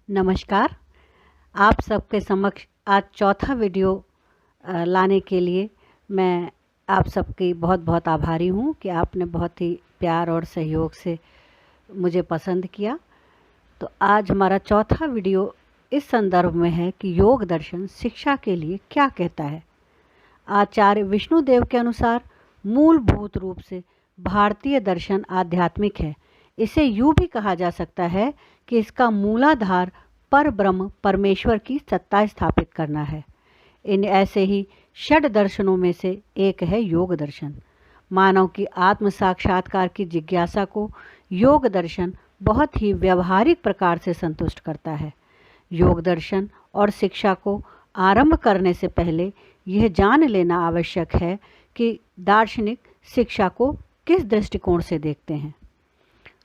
नमस्कार। आप सबके समक्ष आज चौथा वीडियो लाने के लिए मैं आप सबकी बहुत बहुत आभारी हूँ कि आपने बहुत ही प्यार और सहयोग से मुझे पसंद किया। तो आज हमारा चौथा वीडियो इस संदर्भ में है कि योग दर्शन शिक्षा के लिए क्या कहता है। आचार्य विष्णुदेव के अनुसार मूलभूत रूप से भारतीय दर्शन आध्यात्मिक है। इसे यूँ भी कहा जा सकता है कि इसका मूलाधार पर ब्रह्म परमेश्वर की सत्ता स्थापित करना है। इन ऐसे ही षड दर्शनों में से एक है योग दर्शन। मानव की आत्म साक्षात्कार की जिज्ञासा को योग दर्शन बहुत ही व्यवहारिक प्रकार से संतुष्ट करता है। योग दर्शन और शिक्षा को आरंभ करने से पहले यह जान लेना आवश्यक है कि दार्शनिक शिक्षा को किस दृष्टिकोण से देखते हैं।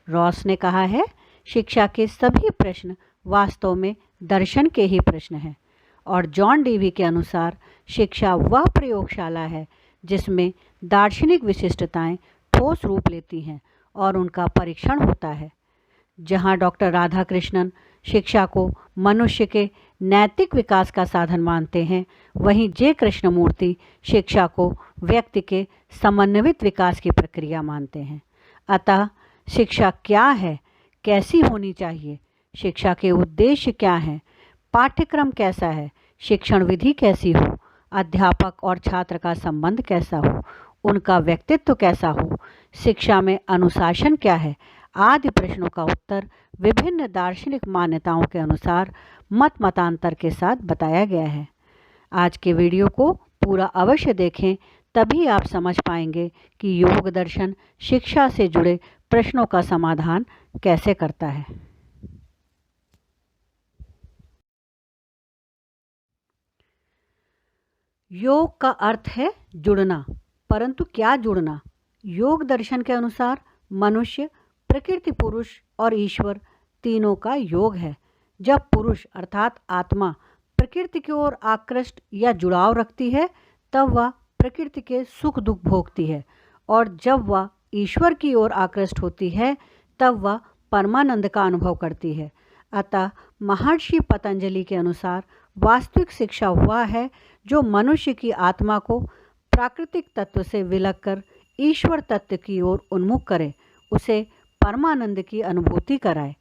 रॉस ने कहा है, शिक्षा के सभी प्रश्न वास्तव में दर्शन के ही प्रश्न हैं। और जॉन डीवी के अनुसार शिक्षा वह प्रयोगशाला है जिसमें दार्शनिक विशिष्टताएं ठोस रूप लेती हैं और उनका परीक्षण होता है। जहां डॉक्टर राधाकृष्णन शिक्षा को मनुष्य के नैतिक विकास का साधन मानते हैं, वहीं जे कृष्णमूर्ति शिक्षा को व्यक्ति के समन्वित विकास की प्रक्रिया मानते हैं। अतः शिक्षा क्या है, कैसी होनी चाहिए, शिक्षा के उद्देश्य क्या हैं, पाठ्यक्रम कैसा है, शिक्षण विधि कैसी हो, अध्यापक और छात्र का संबंध कैसा हो, उनका व्यक्तित्व कैसा हो, शिक्षा में अनुशासन क्या है आदि प्रश्नों का उत्तर विभिन्न दार्शनिक मान्यताओं के अनुसार मतांतर के साथ बताया गया है। आज के वीडियो को पूरा अवश्य देखें, तभी आप समझ पाएंगे कि योग दर्शन शिक्षा से जुड़े प्रश्नों का समाधान कैसे करता है। योग का अर्थ है जुड़ना, परंतु क्या जुड़ना? योग दर्शन के अनुसार मनुष्य, प्रकृति, पुरुष और ईश्वर तीनों का योग है। जब पुरुष अर्थात आत्मा प्रकृति की ओर आकृष्ट या जुड़ाव रखती है, तब वह प्रकृति के सुख दुख भोगती है, और जब वह ईश्वर की ओर आकृष्ट होती है, तब वह परमानंद का अनुभव करती है। अतः महर्षि पतंजलि के अनुसार वास्तविक शिक्षा वह है जो मनुष्य की आत्मा को प्राकृतिक तत्व से विलग कर ईश्वर तत्व की ओर उन्मुख करे, उसे परमानंद की अनुभूति कराए।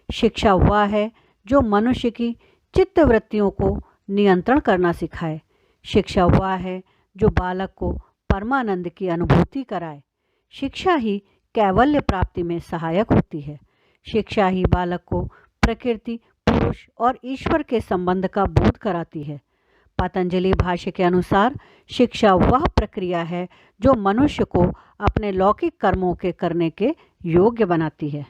शिक्षा वह है जो मनुष्य की चित्तवृत्तियों को नियंत्रण करना सिखाए। शिक्षा वह है जो बालक को परमानंद की अनुभूति कराए। शिक्षा ही कैवल्य प्राप्ति में सहायक होती है। शिक्षा ही बालक को प्रकृति, पुरुष और ईश्वर के संबंध का बोध कराती है। पतंजलि भाष्य के अनुसार शिक्षा वह प्रक्रिया है जो मनुष्य को अपने लौकिक कर्मों के करने के योग्य बनाती है।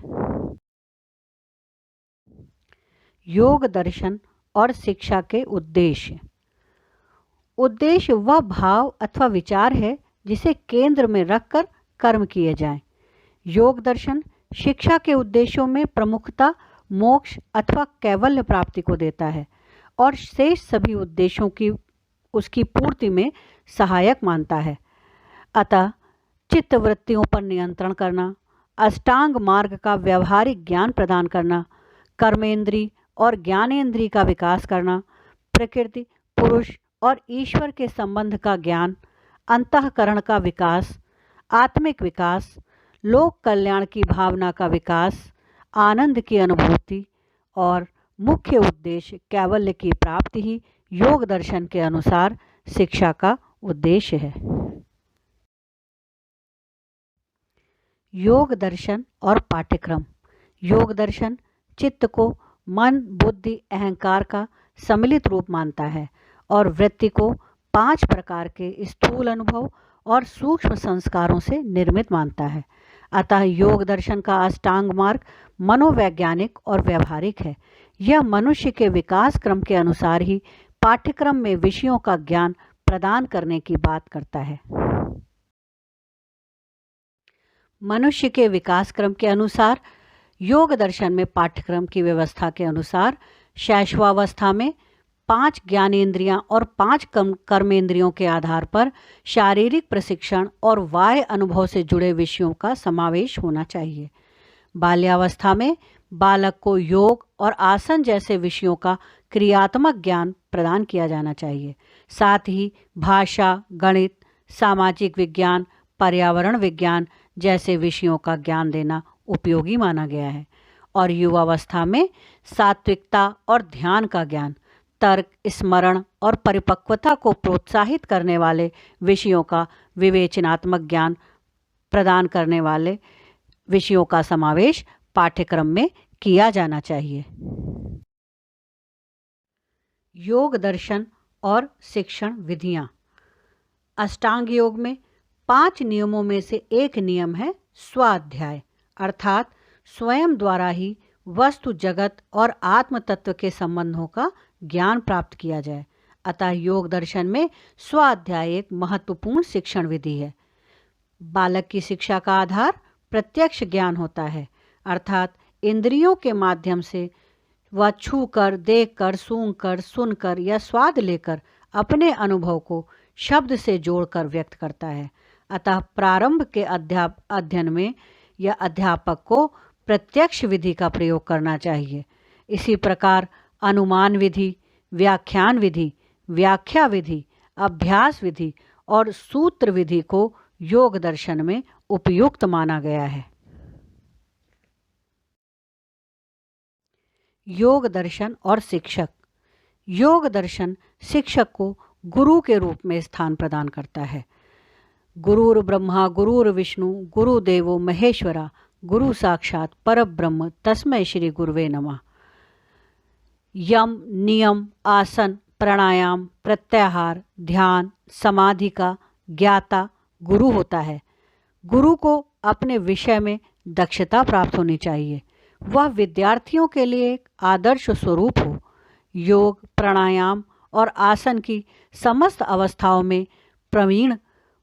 योग दर्शन और शिक्षा के उद्देश्य। उद्देश्य वह भाव अथवा विचार है जिसे केंद्र में रखकर कर्म किए जाएं। योग दर्शन शिक्षा के उद्देश्यों में प्रमुखता मोक्ष अथवा कैवल्य प्राप्ति को देता है और शेष सभी उद्देश्यों की उसकी पूर्ति में सहायक मानता है। अतः चित्तवृत्तियों पर नियंत्रण करना, अष्टांग मार्ग का व्यवहारिक ज्ञान प्रदान करना, कर्मेंद्री और ज्ञानेंद्री का विकास करना, प्रकृति, पुरुष और ईश्वर के संबंध का ज्ञान, अंतःकरण का विकास, आत्मिक विकास, लोक कल्याण की भावना का विकास, आनंद की अनुभूति और मुख्य उद्देश्य कैवल्य की प्राप्ति ही योग दर्शन के अनुसार शिक्षा का उद्देश्य है। योग दर्शन और पाठ्यक्रम। योग दर्शन चित्त को मन, बुद्धि, अहंकार का सम्मिलित रूप मानता है और वृत्ति को 5 प्रकार के स्थूल अनुभव और सूक्ष्म संस्कारों से निर्मित मानता है। अतः योग दर्शन का अष्टांग मार्ग मनोवैज्ञानिक और व्यवहारिक है। यह मनुष्य के विकास क्रम के अनुसार ही पाठ्यक्रम में विषयों का ज्ञान प्रदान करने की बात करता है। मनुष्य के विकास क्रम के अनुसार योग दर्शन में पाठ्यक्रम की व्यवस्था के अनुसार शैशवावस्था में 5 ज्ञानेंद्रियां और 5 कर्मेंद्रियों के आधार पर शारीरिक प्रशिक्षण और बाह्य अनुभव से जुड़े विषयों का समावेश होना चाहिए। बाल्यावस्था में बालक को योग और आसन जैसे विषयों का क्रियात्मक ज्ञान प्रदान किया जाना चाहिए। साथ ही भाषा, गणित, सामाजिक विज्ञान, पर्यावरण विज्ञान जैसे विषयों का ज्ञान देना उपयोगी माना गया है। और युवावस्था में सात्विकता और ध्यान का ज्ञान, तर्क, स्मरण और परिपक्वता को प्रोत्साहित करने वाले विषयों का विवेचनात्मक ज्ञान प्रदान करने वाले विषयों का समावेश पाठ्यक्रम में किया जाना चाहिए। योग दर्शन और शिक्षण विधियाँ। अष्टांग योग में 5 नियमों में से एक नियम है स्वाध्याय, अर्थात स्वयं द्वारा ही वस्तु, जगत और आत्म तत्व के संबंधों का ज्ञान प्राप्त किया जाए। अतः योग दर्शन में स्वाध्याय एक महत्वपूर्ण शिक्षण विधि है। बालक की शिक्षा का आधार प्रत्यक्ष ज्ञान होता है, अर्थात इंद्रियों के माध्यम से वह छूकर, देखकर, सूंघकर, सुनकर या स्वाद लेकर अपने अनुभव को शब्द से जोड़कर व्यक्त करता है। अतः प्रारंभ के अध्ययन में या अध्यापक को प्रत्यक्ष विधि का प्रयोग करना चाहिए। इसी प्रकार अनुमान विधि, व्याख्यान विधि, व्याख्या विधि, अभ्यास विधि और सूत्र विधि को योग दर्शन में उपयुक्त माना गया है। योग दर्शन और शिक्षक। योग दर्शन शिक्षक को गुरु के रूप में स्थान प्रदान करता है। गुरुर् ब्रह्मा गुरुर् विष्णु गुरुदेवो महेश्वरा गुरु साक्षात परब्रह्म तस्मै श्री गुरुवे नमः। यम, नियम, आसन, प्राणायाम, प्रत्याहार, ध्यान, समाधि का ज्ञाता गुरु होता है। गुरु को अपने विषय में दक्षता प्राप्त होनी चाहिए। वह विद्यार्थियों के लिए एक आदर्श स्वरूप हो। योग, प्राणायाम और आसन की समस्त अवस्थाओं में प्रवीण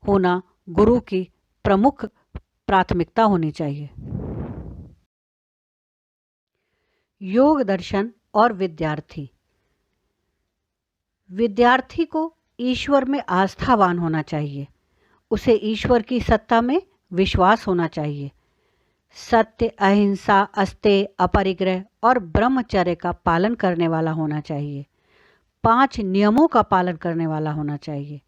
होना गुरु की प्रमुख प्राथमिकता होनी चाहिए। योग दर्शन और विद्यार्थी। विद्यार्थी को ईश्वर में आस्थावान होना चाहिए। उसे ईश्वर की सत्ता में विश्वास होना चाहिए। सत्य, अहिंसा, अस्तेय, अपरिग्रह और ब्रह्मचर्य का पालन करने वाला होना चाहिए। 5 नियमों का पालन करने वाला होना चाहिए।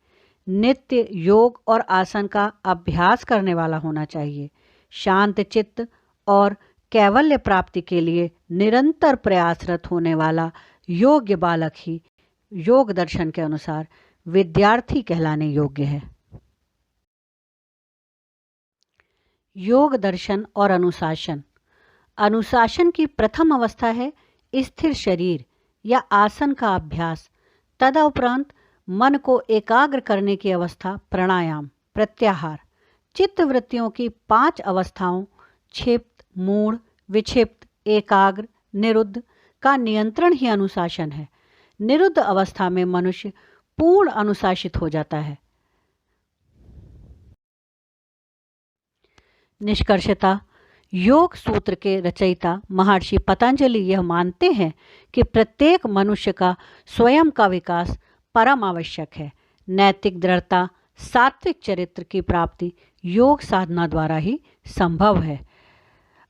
नित्य योग और आसन का अभ्यास करने वाला होना चाहिए। शांत चित्त और कैवल्य प्राप्ति के लिए निरंतर प्रयासरत होने वाला योग्य बालक ही योग दर्शन के अनुसार विद्यार्थी कहलाने योग्य है। योग दर्शन और अनुशासन। अनुशासन की प्रथम अवस्था है स्थिर शरीर या आसन का अभ्यास। तदुपरांत मन को एकाग्र करने की अवस्था प्राणायाम, प्रत्याहार। चित्त वृत्तियों की 5 अवस्थाओं क्षिप्त, मूढ़, विक्षिप्त, एकाग्र, निरुद्ध का नियंत्रण ही अनुशासन है। निरुद्ध अवस्था में मनुष्य पूर्ण अनुशासित हो जाता है। निष्कर्षतः योग सूत्र के रचयिता महर्षि पतंजलि यह मानते हैं कि प्रत्येक मनुष्य का स्वयं का विकास परम आवश्यक है। नैतिक दृढ़ता, सात्विक चरित्र की प्राप्ति योग साधना द्वारा ही संभव है।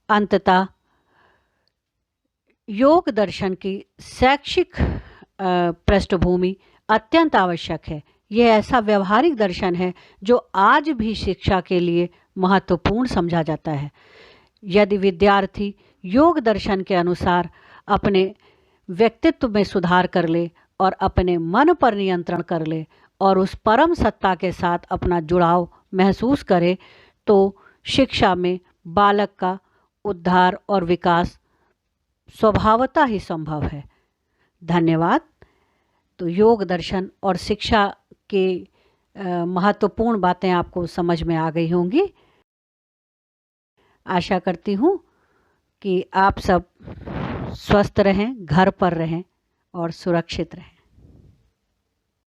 अंततः योग दर्शन की शैक्षिक पृष्ठभूमि अत्यंत आवश्यक है। यह ऐसा व्यवहारिक दर्शन है जो आज भी शिक्षा के लिए महत्वपूर्ण समझा जाता है। यदि विद्यार्थी योग दर्शन के अनुसार अपने व्यक्तित्व में सुधार कर ले और अपने मन पर नियंत्रण कर ले और उस परम सत्ता के साथ अपना जुड़ाव महसूस करे, तो शिक्षा में बालक का उद्धार और विकास स्वभावतः ही संभव है। धन्यवाद। तो योग दर्शन और शिक्षा के महत्वपूर्ण बातें आपको समझ में आ गई होंगी। आशा करती हूँ कि आप सब स्वस्थ रहें, घर पर रहें और सुरक्षित रहें।